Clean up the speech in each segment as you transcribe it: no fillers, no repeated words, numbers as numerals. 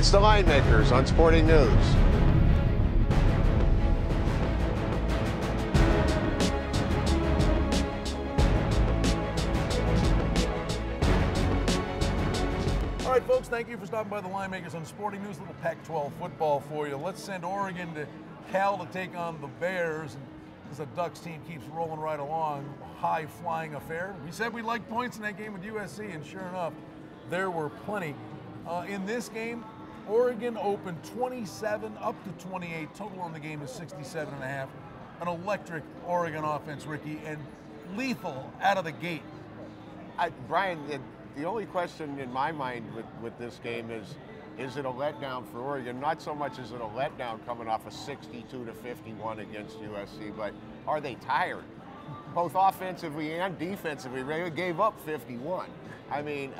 It's the Line Makers on Sporting News. All right, folks, thank you for stopping by the Line Makers on Sporting News. A little Pac-12 football for you. Let's send Oregon to Cal to take on the Bears. And as the Ducks team keeps rolling right along, high-flying affair. We said we liked points in that game with USC, and sure enough, there were plenty. In this game, Oregon opened 27 up to 28. Total on the game is 67.5. An electric Oregon offense, Ricky, and lethal out of the gate. Brian, the only question in my mind with this game is it a letdown for Oregon? Not so much is it a letdown coming off a 62-51 against USC, but are they tired? Both offensively and defensively, they gave up 51. I mean,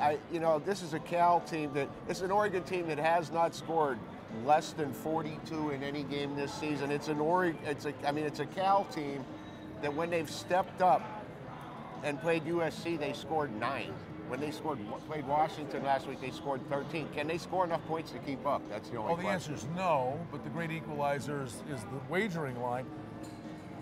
this is a Cal team it's an Oregon team that has not scored less than 42 in any game this season. It's a Cal team that when they've stepped up and played USC, they scored 9. When they played Washington last week, they scored 13. Can they score enough points to keep up? That's the only question. Well, the answer is no, but the great equalizer is the wagering line.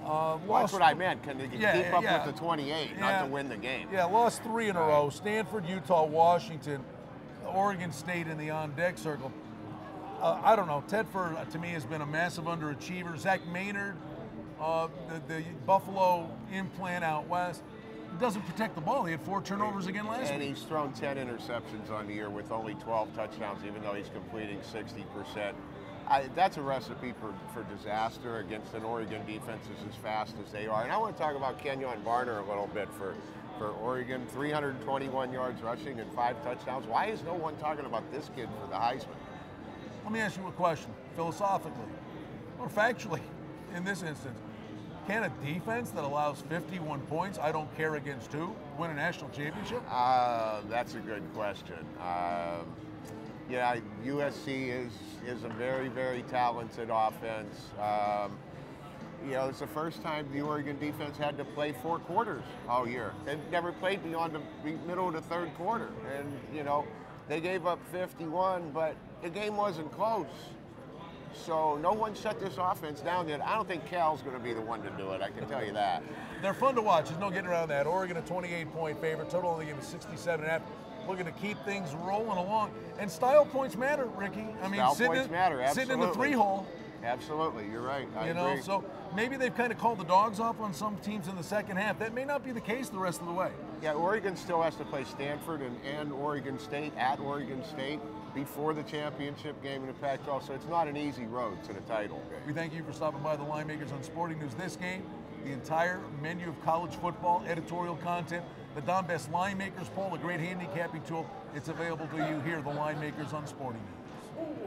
Well, that's what I meant. Can they keep up with the 28, not to win the game? Yeah, lost 3 in a row. Stanford, Utah, Washington, Oregon State in the on-deck circle. I don't know. Tedford, to me, has been a massive underachiever. Zach Maynard, the Buffalo implant out west, doesn't protect the ball. He had 4 turnovers again last week. And he's thrown 10 interceptions on the year with only 12 touchdowns, even though he's completing 60%. That's a recipe for disaster against an Oregon defense as fast as they are. And I want to talk about Kenyon Barner a little bit for Oregon. 321 yards rushing and 5 touchdowns. Why is no one talking about this kid for the Heisman? Let me ask you a question, philosophically or factually in this instance. Can a defense that allows 51 points, I don't care against who, win a national championship? That's a good question. USC is a very, very talented offense. It's the first time the Oregon defense had to play 4 quarters all year. They've never played beyond the middle of the 3rd quarter. And, they gave up 51, but the game wasn't close. So no one shut this offense down yet. I don't think Cal's going to be the one to do it. I can tell you that. They're fun to watch. There's no getting around that. Oregon a 28-point favorite. Total on the game is 67.5. Looking to keep things rolling along. And style points matter, Ricky. I mean, sitting in the 3-hole. Absolutely, you're right. I agree. So maybe they've kind of called the dogs off on some teams in the second half. That may not be the case the rest of the way. Yeah, Oregon still has to play Stanford and Oregon State at Oregon State before the championship game in the Pac-12, so it's not an easy road to the title. We thank you for stopping by the Line Makers on Sporting News. This game, the entire menu of college football, editorial content, the Don Best Line Makers poll, a great handicapping tool. It's available to you here, the Line Makers on Sporting News.